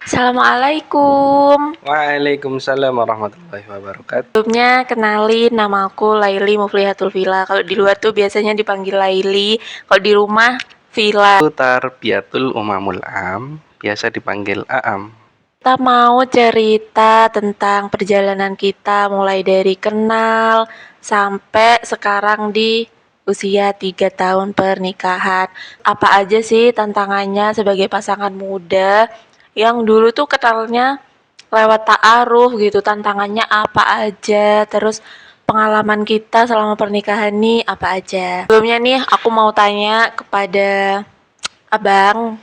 Assalamualaikum. Waalaikumsalam warahmatullahi wabarakatuh. Sebelumnya kenalin nama aku Laili Muflihatul Villa. Kalau di luar tuh biasanya dipanggil Laili, kalau di rumah Villa. Tarbiyatul Umamul Am, biasa dipanggil Aam. Kita mau cerita tentang perjalanan kita mulai dari kenal sampai sekarang di usia 3 tahun pernikahan. Apa aja sih tantangannya sebagai pasangan muda yang dulu tuh kenalnya lewat ta'aruf gitu, tantangannya apa aja, terus pengalaman kita selama pernikahan nih apa aja. Sebelumnya nih aku mau tanya kepada abang,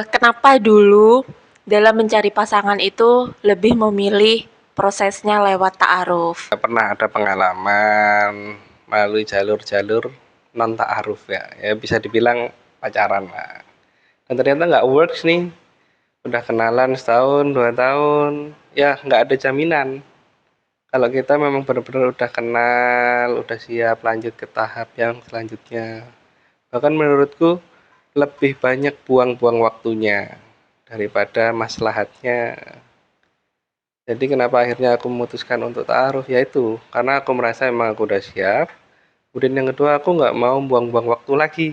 kenapa dulu dalam mencari pasangan itu lebih memilih prosesnya lewat ta'aruf? Pernah ada pengalaman melalui jalur-jalur non ta'aruf ya bisa dibilang pacaran lah. Dan ternyata nggak works nih. Udah kenalan setahun, 2 tahun, ya nggak ada jaminan. Kalau kita memang benar-benar udah kenal, udah siap lanjut ke tahap yang selanjutnya. Bahkan menurutku lebih banyak buang-buang waktunya daripada maslahatnya. Jadi kenapa akhirnya aku memutuskan untuk ta'aruf, yaitu karena aku merasa emang aku udah siap. Kemudian yang kedua, aku nggak mau buang-buang waktu lagi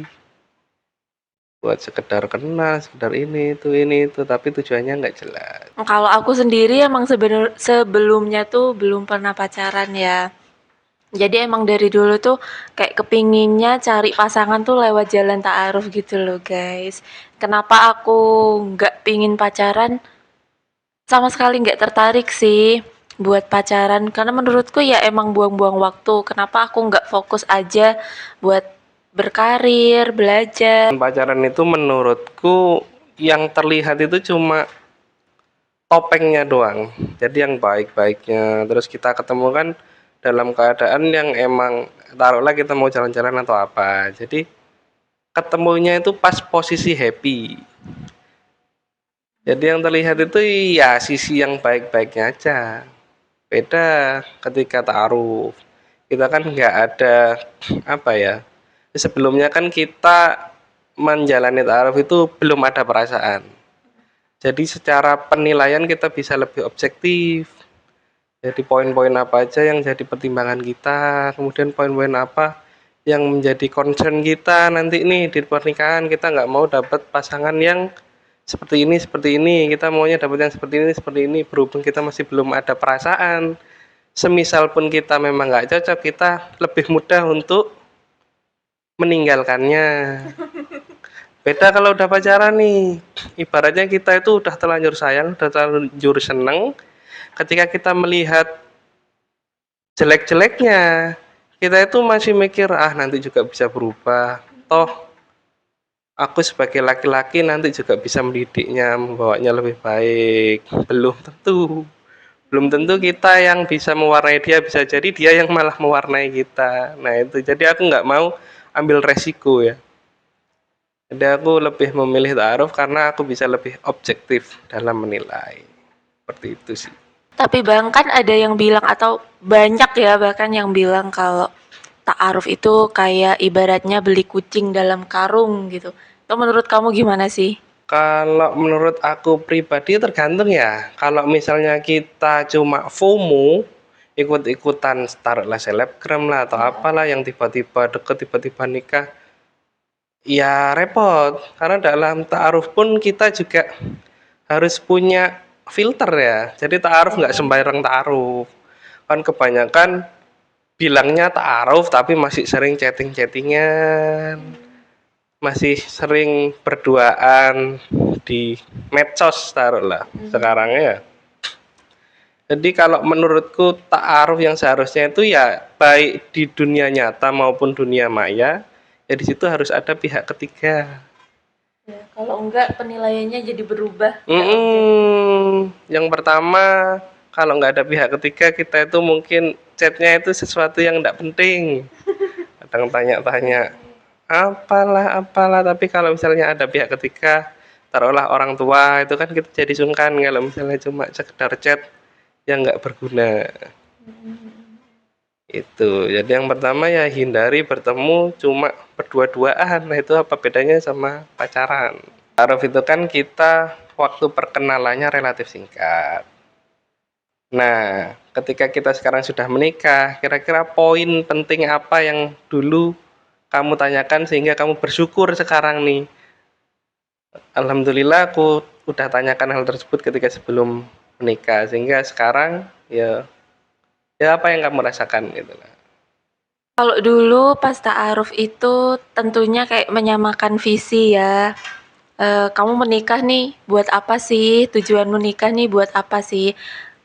buat sekedar kenal, sekedar ini itu, tapi tujuannya nggak jelas. Kalau aku sendiri emang sebelumnya tuh belum pernah pacaran ya. Jadi emang dari dulu tuh kayak kepinginnya cari pasangan tuh lewat jalan ta'aruf gitu loh guys. Kenapa aku nggak pingin pacaran? Sama sekali nggak tertarik sih buat pacaran. Karena menurutku ya emang buang-buang waktu. Kenapa aku nggak fokus aja buat berkarir, belajar. Pacaran itu menurutku yang terlihat itu cuma topengnya doang. Jadi yang baik-baiknya. Terus kita ketemu kan dalam keadaan yang emang taruhlah kita mau jalan-jalan atau apa. Jadi ketemunya itu pas posisi happy. Jadi yang terlihat itu ya sisi yang baik-baiknya aja. Beda ketika ta'aruf. Kita kan nggak ada apa ya. Sebelumnya kan kita menjalani ta'aruf itu belum ada perasaan. Jadi secara penilaian kita bisa lebih objektif. Jadi poin-poin apa aja yang jadi pertimbangan kita, kemudian poin-poin apa yang menjadi concern kita nanti nih di pernikahan. Kita nggak mau dapat pasangan yang seperti ini, kita maunya dapat yang seperti ini, berhubung kita masih belum ada perasaan. Semisal pun kita memang nggak cocok, kita lebih mudah untuk meninggalkannya. Beda kalau udah pacaran nih, ibaratnya kita itu udah terlanjur sayang, udah terlanjur seneng. Ketika kita melihat jelek-jeleknya, kita itu masih mikir, ah nanti juga bisa berubah. Toh aku sebagai laki-laki nanti juga bisa mendidiknya, membawanya lebih baik. Belum tentu kita yang bisa mewarnai dia, bisa jadi dia yang malah mewarnai kita. Nah itu, jadi aku nggak mau ambil resiko ya. Jadi aku lebih memilih ta'aruf karena aku bisa lebih objektif dalam menilai. Seperti itu sih. Tapi bang kan ada yang bilang atau banyak ya bahkan yang bilang kalau ta'aruf itu kayak ibaratnya beli kucing dalam karung gitu. Itu menurut kamu gimana sih? Kalau menurut aku pribadi tergantung ya. Kalau misalnya kita cuma FOMO, ikut-ikutan taruhlah selebgram lah atau apalah yang tiba-tiba deket, tiba-tiba nikah, ya repot. Karena dalam ta'aruf pun kita juga harus punya filter ya. Jadi ta'aruf nggak sembarang ta'aruf. Kan kebanyakan bilangnya ta'aruf tapi masih sering chatting-chattingan, masih sering berduaan di medsos taruhlah sekarang ya. Jadi kalau menurutku ta'aruf yang seharusnya itu ya baik di dunia nyata maupun dunia maya, ya di situ harus ada pihak ketiga. Ya, kalau enggak penilaiannya jadi berubah. Yang pertama, kalau nggak ada pihak ketiga, kita itu mungkin chatnya itu sesuatu yang nggak penting. Kadang tanya-tanya, apalah, tapi kalau misalnya ada pihak ketiga, taruhlah orang tua, itu kan kita jadi sungkan kalau misalnya cuma sekedar chat yang nggak berguna. Itu, jadi yang pertama ya hindari bertemu cuma berdua-duaan. Nah itu apa bedanya sama pacaran? Ta'aruf itu kan kita waktu perkenalannya relatif singkat. Nah, ketika kita sekarang sudah menikah, kira-kira poin penting apa yang dulu kamu tanyakan sehingga kamu bersyukur sekarang nih? Alhamdulillah aku udah tanyakan hal tersebut ketika sebelum menikah, sehingga sekarang ya apa yang kamu rasakan gitu lah. Kalau dulu pas ta'aruf itu tentunya kayak menyamakan visi ya. Kamu menikah nih buat apa sih? Tujuan menikah nih buat apa sih?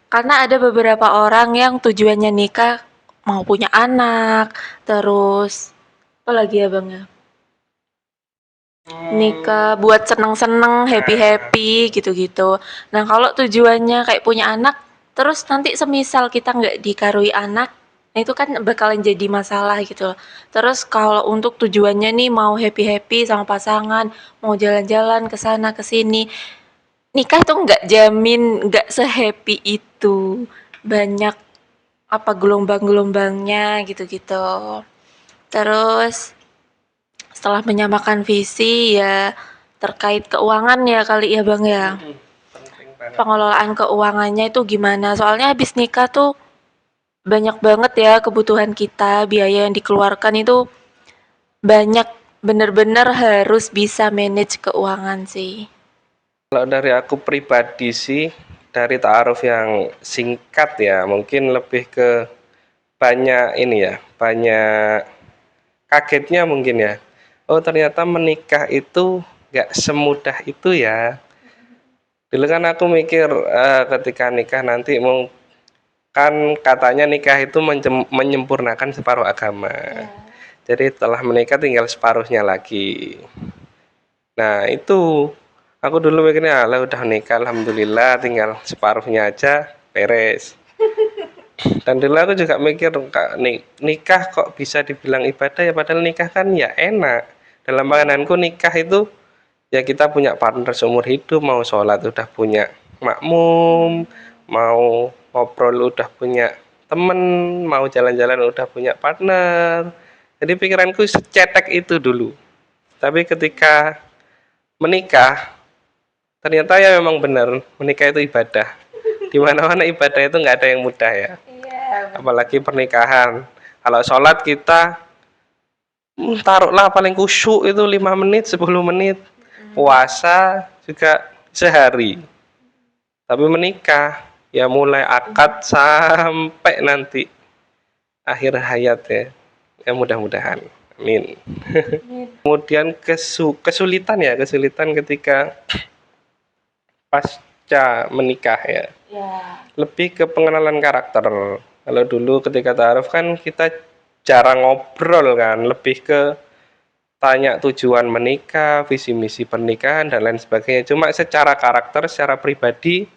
Karena ada beberapa orang yang tujuannya nikah mau punya anak, terus apa lagi ya Bang ya? Nikah buat seneng-seneng, happy-happy gitu-gitu. Nah, kalau tujuannya kayak punya anak, terus nanti semisal kita nggak dikarui anak, nah itu kan bakalan jadi masalah gitu loh. Terus kalau untuk tujuannya nih mau happy-happy sama pasangan, mau jalan-jalan ke sana ke sini, nikah tuh nggak jamin nggak se-happy itu. Banyak apa gelombang-gelombangnya gitu-gitu. Terus setelah menyamakan visi ya terkait keuangan ya kali ya Bang ya. Penting banget. Pengelolaan keuangannya itu gimana? Soalnya habis nikah tuh banyak banget ya kebutuhan kita, biaya yang dikeluarkan itu banyak, bener-bener harus bisa manage keuangan sih. Kalau dari aku pribadi sih, dari ta'aruf yang singkat ya, mungkin lebih ke banyak ini ya, banyak kagetnya mungkin ya. Oh ternyata menikah itu nggak semudah itu ya. Dulu kan aku mikir ketika nikah nanti mau kan katanya nikah itu menyempurnakan separuh agama. Jadi setelah menikah tinggal separuhnya lagi. Nah itu aku dulu mikirnya lah udah nikah alhamdulillah tinggal separuhnya aja beres. Dan dulu aku juga mikir nikah kok bisa dibilang ibadah ya padahal nikah kan ya enak. Dalam pandanganku nikah itu ya kita punya partner seumur hidup, mau sholat udah punya makmum, mau ngobrol udah punya temen, mau jalan-jalan udah punya partner. Jadi pikiranku secetek itu dulu. Tapi ketika menikah, ternyata ya memang benar menikah itu ibadah. Di mana-mana ibadah itu nggak ada yang mudah ya. Apalagi pernikahan. Kalau sholat kita taruhlah paling khusyuk itu 5 menit, 10 menit. Puasa juga sehari. Tapi menikah ya mulai akad sampai nanti akhir hayat ya. Ya mudah-mudahan. Amin. Kemudian kesulitan ketika pasca menikah ya. Lebih ke pengenalan karakter. Kalau dulu ketika ta'aruf kan kita jarang ngobrol kan, lebih ke tanya tujuan menikah, visi misi pernikahan dan lain sebagainya. Cuma secara karakter, secara pribadi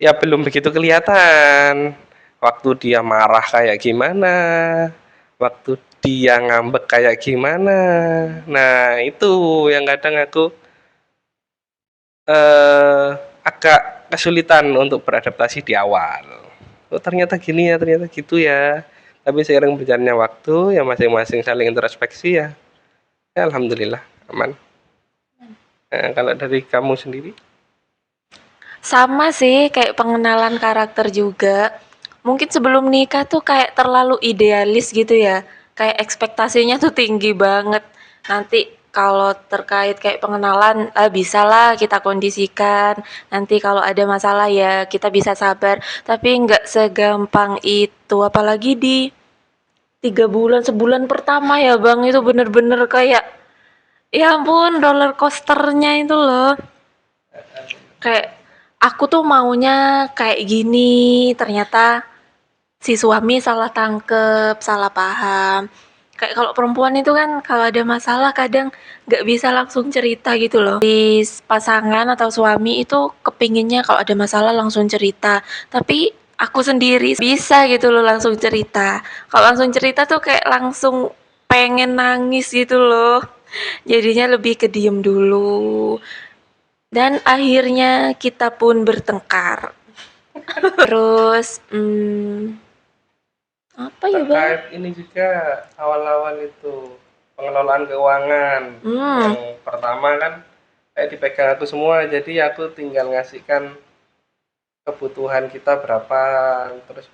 ya belum begitu kelihatan. Waktu dia marah kayak gimana, waktu dia ngambek kayak gimana. Nah, itu yang kadang aku agak kesulitan untuk beradaptasi di awal. Oh, ternyata gini ya, ternyata gitu ya. Tapi seiring berjalannya waktu, ya masing-masing saling introspeksi ya. Ya alhamdulillah aman. Nah, kalau dari kamu sendiri? Sama sih kayak pengenalan karakter juga. Mungkin sebelum nikah tuh kayak terlalu idealis gitu ya. Kayak ekspektasinya tuh tinggi banget. Nanti kalau terkait kayak pengenalan, bisa lah kita kondisikan. Nanti kalau ada masalah ya kita bisa sabar. Tapi nggak segampang itu. Apalagi di 3 bulan, sebulan pertama ya Bang, itu bener-bener kayak, ya ampun roller coasternya itu loh. Kayak aku tuh maunya kayak gini, ternyata si suami salah tangkep, salah paham. Kayak kalau perempuan itu kan kalau ada masalah kadang nggak bisa langsung cerita gitu loh. Di pasangan atau suami itu kepinginnya kalau ada masalah langsung cerita. Tapi aku sendiri bisa gitu loh langsung cerita. Kalau langsung cerita tuh kayak langsung pengen nangis gitu loh. Jadinya lebih ke diem dulu. Dan akhirnya kita pun bertengkar. Terus, apa ya Bang? Terkait ini juga awal-awal itu pengelolaan keuangan. Hmm, Yang pertama kan kayak dipegang aku semua, jadi aku tinggal ngasihkan kebutuhan kita berapa, terus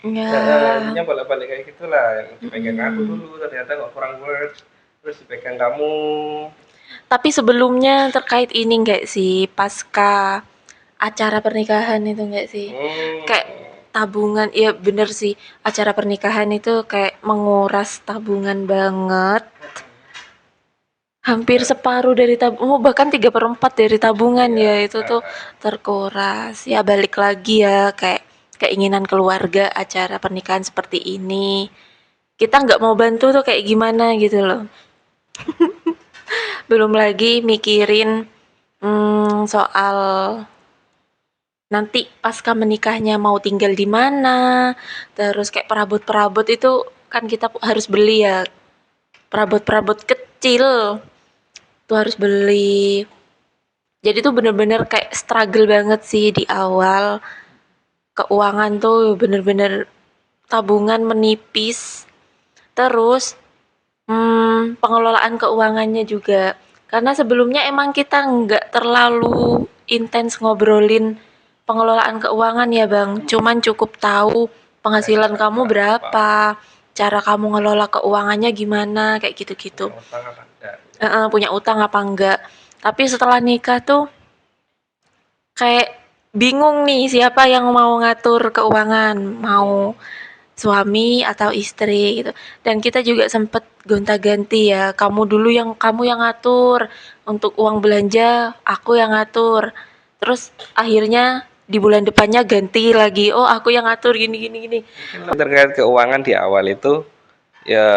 intinya Ya, bolak-balik kayak gitulah, yang dipegang aku mm. dulu ternyata kok kurang words, terus dipegang kamu. Tapi sebelumnya terkait ini enggak sih, pasca acara pernikahan itu enggak sih? Hmm, Kayak tabungan, iya bener sih, acara pernikahan itu kayak menguras tabungan banget. Hampir ya, separuh dari tabungan, oh, bahkan 3/4 dari tabungan iya, ya itu tuh terkuras. Ya balik lagi ya kayak keinginan keluarga acara pernikahan seperti ini. Kita nggak mau bantu tuh kayak gimana gitu loh. Belum lagi mikirin soal nanti pasca menikahnya mau tinggal di mana, terus kayak perabot-perabot itu kan kita harus beli ya, perabot-perabot kecil tuh harus beli. Jadi tuh bener-bener kayak struggle banget sih di awal. Keuangan tuh bener-bener tabungan menipis. Terus pengelolaan keuangannya juga. Karena sebelumnya emang kita nggak terlalu intens ngobrolin pengelolaan keuangan ya Bang. Cuman cukup tahu penghasilan gajinya kamu berapa, berapa, cara kamu ngelola keuangannya gimana, kayak gitu-gitu. punya utang apa enggak. Punya utang apa enggak. Tapi setelah nikah tuh kayak bingung nih siapa yang mau ngatur keuangan, mau suami atau istri gitu. Dan kita juga sempet gonta-ganti ya, kamu yang ngatur untuk uang belanja, aku yang ngatur. Terus akhirnya di bulan depannya ganti lagi, oh aku yang ngatur gini gini gini. Terkait keuangan di awal itu, ya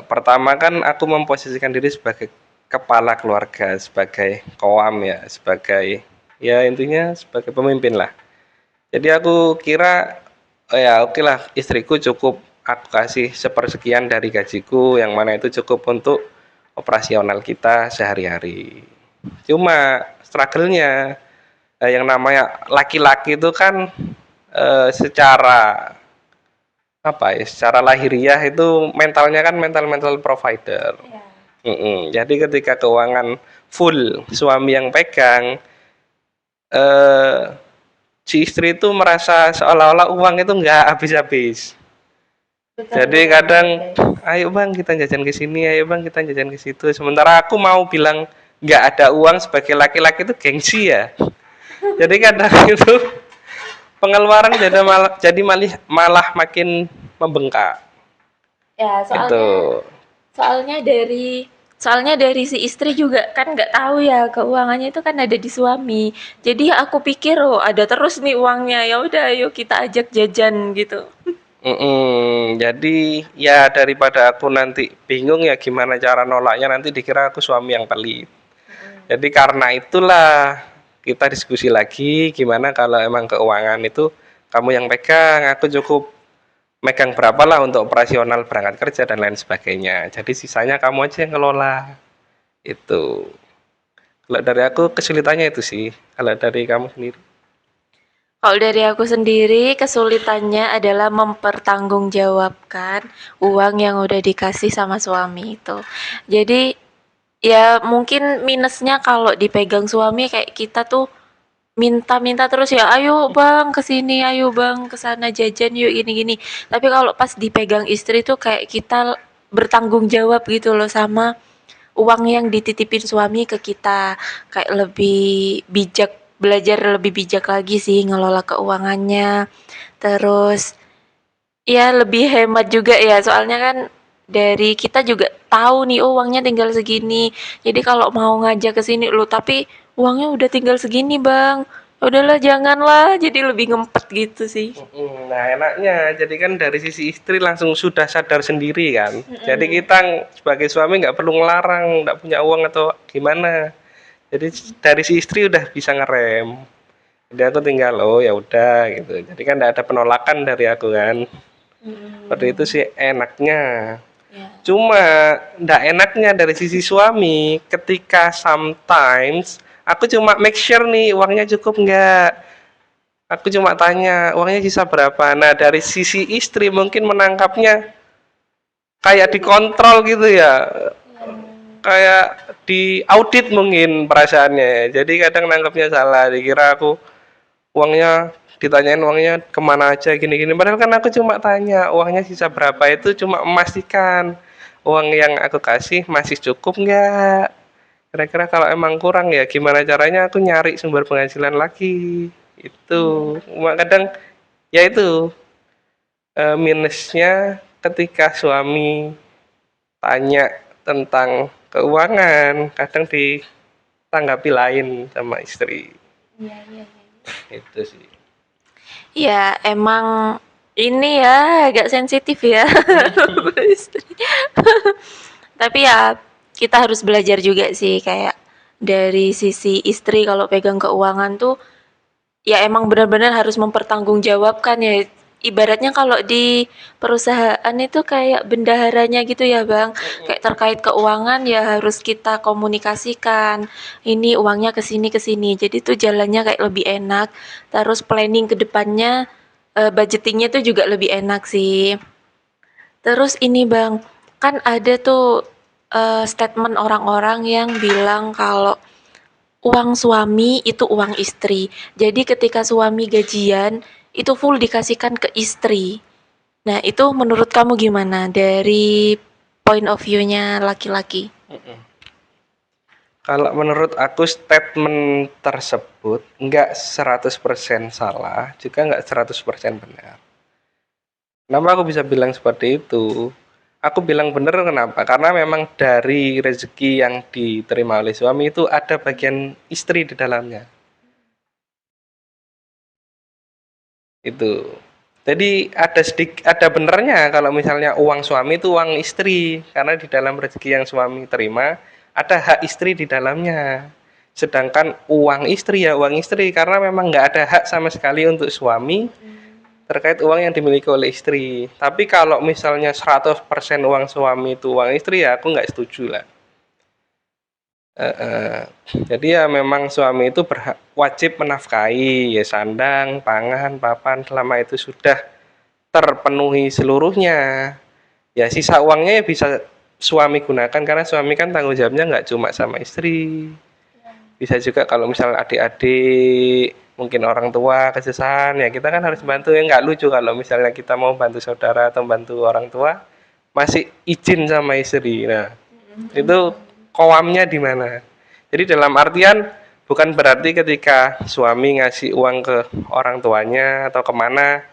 pertama kan aku memposisikan diri sebagai kepala keluarga, sebagai koam ya, sebagai ya intinya sebagai pemimpin lah. Jadi aku kira oh ya oke lah istriku cukup aku kasih sepersekian dari gajiku yang mana itu cukup untuk operasional kita sehari-hari. Cuma struggle-nya yang namanya laki-laki itu kan secara apa ya secara lahiriah itu mentalnya kan mental provider. Jadi ketika keuangan full suami yang pegang, eh, si istri itu merasa seolah-olah uang itu nggak habis-habis. Jadi kadang, ayo bang kita jajan ke sini, ayo bang kita jajan ke situ. Sementara aku mau bilang nggak ada uang sebagai laki-laki itu gengsi ya. Jadi kadang itu pengeluaran malah makin membengkak. Ya, Itu. soalnya dari soalnya dari si istri juga kan nggak tahu ya keuangannya itu kan ada di suami. Jadi aku pikir oh ada terus nih uangnya. Ya udah ayo kita ajak jajan gitu. Jadi ya daripada aku nanti bingung ya gimana cara nolaknya nanti dikira aku suami yang pelit. Jadi karena itulah kita diskusi lagi gimana kalau emang keuangan itu kamu yang pegang, aku cukup megang berapa lah untuk operasional berangkat kerja dan lain sebagainya. Jadi sisanya kamu aja yang ngelola. Itu. Kalau dari aku kesulitannya itu sih. Kalau dari kamu sendiri. Kalau dari aku sendiri kesulitannya adalah mempertanggungjawabkan uang yang udah dikasih sama suami itu. Jadi ya mungkin minusnya kalau dipegang suami kayak kita tuh minta-minta terus ya, ayo bang kesini, ayo bang kesana jajan yuk gini-gini. Tapi kalau pas dipegang istri tuh kayak kita bertanggung jawab gitu loh sama uang yang dititipin suami ke kita. Kayak lebih bijak, belajar lebih bijak lagi sih ngelola keuangannya. Terus ya lebih hemat juga ya, soalnya kan dari kita juga tahu nih oh uangnya tinggal segini. Jadi kalau mau ngajak ke sini lu tapi uangnya udah tinggal segini, Bang. Ya udahlah janganlah, jadi lebih ngempet gitu sih. Nah enaknya, jadi kan dari sisi istri langsung sudah sadar sendiri kan. Jadi kita sebagai suami nggak perlu ngelarang, nggak punya uang atau gimana. Jadi dari si istri udah bisa ngerem. Jadi aku tinggal oh ya udah gitu. Jadi kan nggak ada penolakan dari aku kan. Seperti itu sih enaknya. Ya. Cuma ndak enaknya dari sisi suami ketika sometimes aku cuma make sure nih uangnya cukup nggak. Aku cuma tanya uangnya sisa berapa. Nah dari sisi istri mungkin menangkapnya kayak dikontrol gitu ya. kayak di audit mungkin perasaannya. Jadi kadang nangkepnya salah, dikira aku uangnya ditanyain uangnya kemana aja gini-gini. Padahal kan aku cuma tanya uangnya sisa berapa, itu cuma memastikan uang yang aku kasih masih cukup nggak. Kira-kira kalau emang kurang ya gimana caranya aku nyari sumber penghasilan lagi. Itu kadang ya itu minusnya ketika suami tanya tentang keuangan, kadang ditanggapi lain sama istri. Iya, iya, iya. Itu sih. Ya, emang ini ya agak sensitif ya. Istri. Tapi ya kita harus belajar juga sih kayak dari sisi istri kalau pegang keuangan tuh ya emang benar-benar harus mempertanggungjawabkan ya. Ibaratnya kalau di perusahaan itu kayak bendaharanya gitu ya Bang. Kayak terkait keuangan ya harus kita komunikasikan. Ini uangnya ke sini ke sini. Jadi tuh jalannya kayak lebih enak. Terus planning ke depannya budgetingnya tuh juga lebih enak sih. Terus ini Bang, kan ada tuh statement orang-orang yang bilang kalau uang suami itu uang istri. Jadi ketika suami gajian, itu full dikasihkan ke istri. Nah, itu menurut kamu gimana dari point of view-nya laki-laki? Kalau menurut aku statement tersebut nggak 100% salah, juga nggak 100% benar. Kenapa aku bisa bilang seperti itu? Aku bilang benar kenapa? Karena memang dari rezeki yang diterima oleh suami itu ada bagian istri di dalamnya. Itu. Jadi ada benernya kalau misalnya uang suami itu uang istri, karena di dalam rezeki yang suami terima ada hak istri di dalamnya. Sedangkan uang istri ya uang istri, karena memang nggak ada hak sama sekali untuk suami terkait uang yang dimiliki oleh istri. Tapi kalau misalnya 100% uang suami itu uang istri ya aku nggak setuju lah. Jadi ya memang suami itu wajib menafkahi ya sandang, pangan, papan selama itu sudah terpenuhi seluruhnya. Ya sisa uangnya ya bisa suami gunakan karena suami kan tanggung jawabnya nggak cuma sama istri. Bisa juga kalau misal adik-adik, mungkin orang tua kesusahan ya kita kan harus bantu, ya nggak lucu kalau misalnya kita mau bantu saudara atau bantu orang tua masih izin sama istri. Nah, itu koamnya di mana? Jadi dalam artian bukan berarti ketika suami ngasih uang ke orang tuanya atau kemana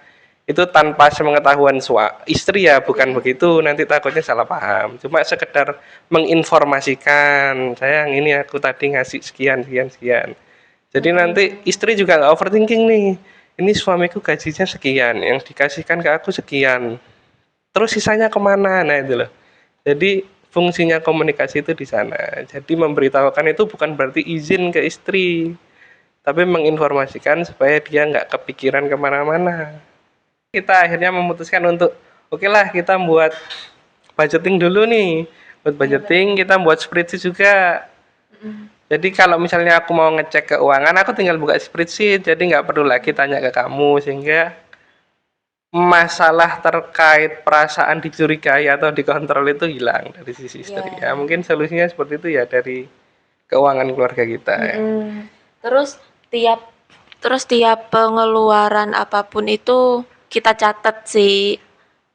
itu tanpa sepengetahuan istri ya, bukan begitu, nanti takutnya salah paham. Cuma sekedar menginformasikan, sayang ini aku tadi ngasih sekian sekian sekian. Jadi nanti istri juga nggak overthinking nih, ini suamiku gajinya sekian, yang dikasihkan ke aku sekian, terus sisanya kemana? Nah itu loh. Jadi fungsinya komunikasi itu di sana. Jadi memberitahukan itu bukan berarti izin ke istri, tapi menginformasikan supaya dia nggak kepikiran kemana-mana. Kita akhirnya memutuskan untuk oke lah kita buat budgeting dulu nih. Buat budgeting kita buat spreadsheet juga. Jadi kalau misalnya aku mau ngecek keuangan, aku tinggal buka spreadsheet, jadi nggak perlu lagi tanya ke kamu, sehingga masalah terkait perasaan dicurigai atau dikontrol itu hilang dari sisi istri. Ya mungkin solusinya seperti itu ya dari keuangan keluarga kita ya. Terus tiap tiap pengeluaran apapun itu kita catat sih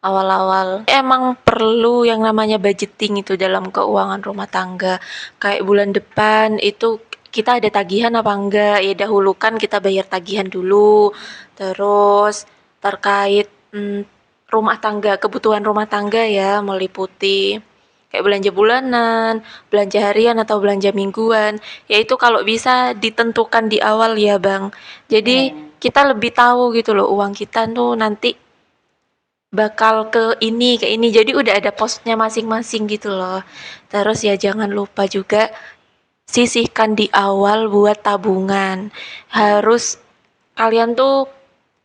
awal-awal. Emang perlu yang namanya budgeting itu dalam keuangan rumah tangga. Kayak bulan depan itu kita ada tagihan apa enggak? Ya dahulukan kita bayar tagihan dulu. Terus terkait rumah tangga, kebutuhan rumah tangga ya meliputi kayak belanja bulanan, belanja harian atau belanja mingguan. Yaitu kalau bisa ditentukan di awal ya, Bang. Jadi kita lebih tahu gitu loh uang kita tuh nanti bakal ke ini, ke ini. Jadi udah ada posnya masing-masing gitu loh. Terus ya jangan lupa juga sisihkan di awal buat tabungan. Harus kalian tuh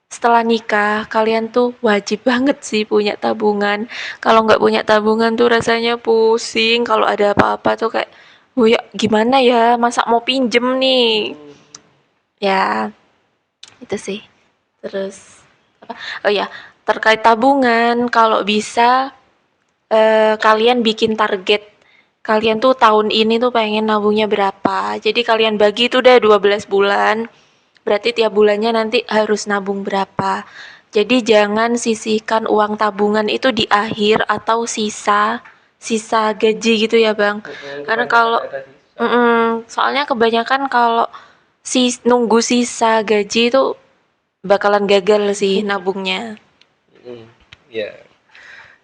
setelah nikah, kalian tuh wajib banget sih punya tabungan. Kalau nggak punya tabungan tuh rasanya pusing. Kalau ada apa-apa tuh kayak, oh ya gimana ya, masa mau pinjem nih? Ya, itu sih. Terus, apa? Oh ya, terkait tabungan, kalau bisa kalian bikin target kalian tuh tahun ini tuh pengen nabungnya berapa. Jadi kalian bagi itu udah 12 bulan. Berarti tiap bulannya nanti harus nabung berapa. Jadi jangan sisihkan uang tabungan itu di akhir atau sisa gaji gitu ya, Bang. Karena Kebanyakan kalau nggak ada sisa. soalnya kebanyakan kalau nunggu sisa gaji itu bakalan gagal sih nabungnya. Mm, ya.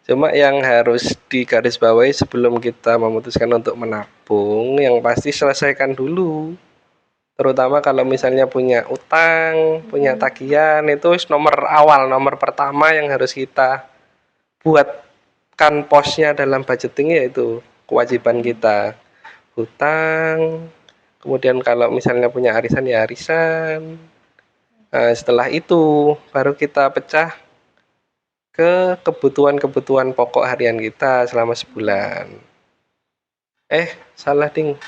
Cuma yang harus digarisbawahi sebelum kita memutuskan untuk menabung, yang pasti selesaikan dulu. Terutama kalau misalnya punya utang, punya tagihan, itu nomor awal, nomor pertama yang harus kita buatkan posnya dalam budgeting, yaitu kewajiban kita. Hutang, kemudian kalau misalnya punya arisan ya arisan. Nah, setelah itu baru kita pecah ke kebutuhan-kebutuhan pokok harian kita selama sebulan. Salah ding.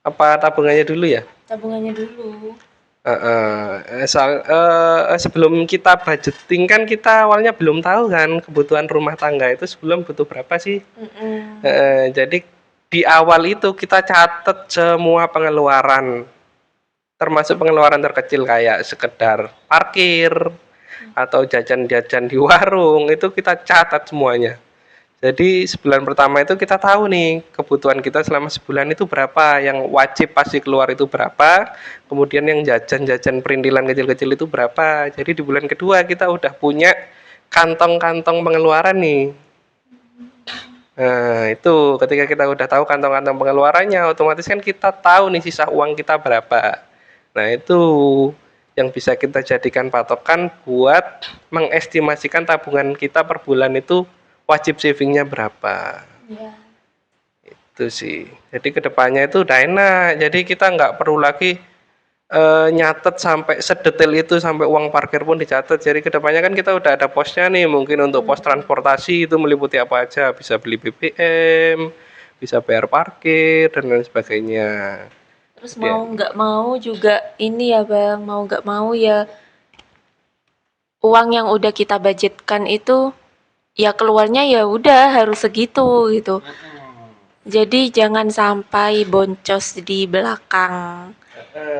Apa tabungannya dulu ya? Tabungannya dulu. Sebelum kita budgeting kan kita awalnya belum tahu kan kebutuhan rumah tangga itu sebelum butuh berapa sih. Jadi di awal itu kita catat semua pengeluaran, termasuk pengeluaran terkecil kayak sekedar parkir atau jajan-jajan di warung, itu kita catat semuanya. Jadi sebulan pertama itu kita tahu nih kebutuhan kita selama sebulan itu berapa, yang wajib pasti keluar itu berapa, kemudian yang jajan-jajan perintilan kecil-kecil itu berapa. Jadi di bulan kedua kita udah punya kantong-kantong pengeluaran nih. Nah, itu ketika kita udah tahu kantong-kantong pengeluarannya, otomatis kan kita tahu nih sisa uang kita berapa. Nah, itu yang bisa kita jadikan patokan buat mengestimasikan tabungan kita per bulan itu wajib savingnya berapa. Iya. Itu sih. Jadi kedepannya itu udah enak. Jadi kita nggak perlu lagi nyatet sampai sedetail itu, sampai uang parkir pun dicatat. Jadi kedepannya kan kita udah ada posnya nih. Mungkin untuk pos transportasi itu meliputi apa aja. Bisa beli BBM, bisa bayar parkir dan lain sebagainya. Terus Ya. mau nggak mau juga ini ya Bang, mau nggak mau ya uang yang udah kita budgetkan itu ya keluarnya ya udah harus segitu gitu. Jadi jangan sampai boncos di belakang.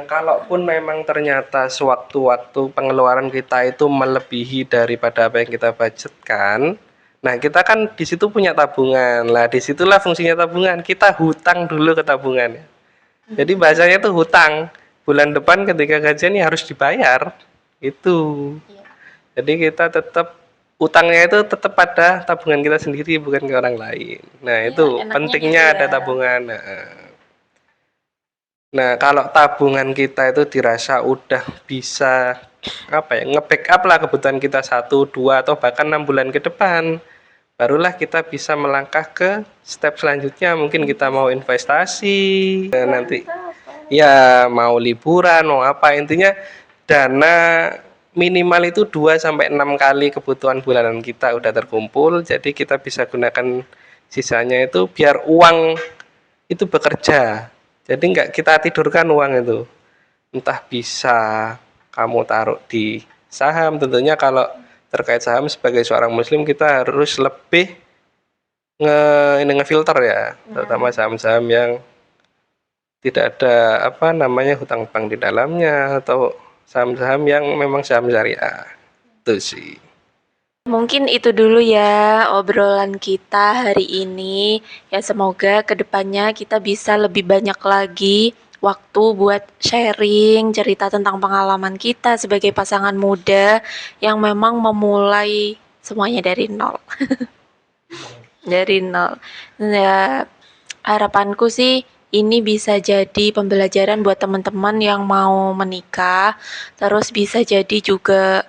Kalaupun memang ternyata sewaktu-waktu pengeluaran kita itu melebihi daripada apa yang kita budgetkan, nah kita kan di situ punya tabungan. Lah disitulah fungsinya tabungan. Kita hutang dulu ke tabungan. Jadi bahasanya tuh hutang. Bulan depan ketika gajian ya harus dibayar. Itu. Jadi kita tetap utangnya itu tetap pada tabungan kita sendiri, bukan ke orang lain. Nah, itu Enaknya pentingnya gitu ada ya. tabungan. Nah, kalau tabungan kita itu dirasa udah bisa apa ya, nge-backup lah kebutuhan kita 1, 2 atau bahkan 6 bulan ke depan, barulah kita bisa melangkah ke step selanjutnya. Mungkin kita mau investasi, nanti ya mau liburan, mau apa, intinya dana minimal itu 2 sampai 6 kali kebutuhan bulanan kita udah terkumpul, jadi kita bisa gunakan sisanya itu biar uang itu bekerja. Jadi nggak kita tidurkan uang itu. Entah bisa kamu taruh di saham, tentunya kalau terkait saham sebagai seorang muslim kita harus lebih ngefilter ya, terutama saham-saham yang tidak ada apa namanya hutang bank di dalamnya, atau saham-saham yang memang saham syariah. Itu sih. Mungkin itu dulu ya obrolan kita hari ini. Ya semoga kedepannya kita bisa lebih banyak lagi waktu buat sharing cerita tentang pengalaman kita sebagai pasangan muda yang memang memulai semuanya dari nol. Dari nol. Ya, harapanku sih ini bisa jadi pembelajaran buat teman-teman yang mau menikah, terus bisa juga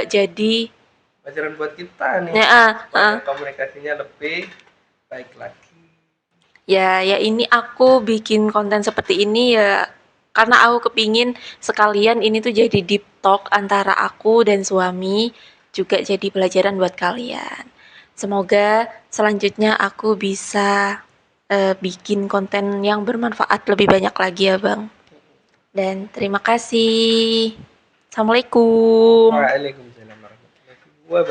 jadi Pelajaran buat kita nih, supaya komunikasinya lebih baik lagi. ya ini aku bikin konten seperti ini ya karena aku kepingin sekalian ini tuh jadi deep talk antara aku dan suami, juga jadi pelajaran buat kalian. Semoga selanjutnya aku bisa bikin konten yang bermanfaat lebih banyak lagi ya Bang. Dan terima kasih. Assalamualaikum. Waalaikumsalam warahmatullahi wabarakatuh.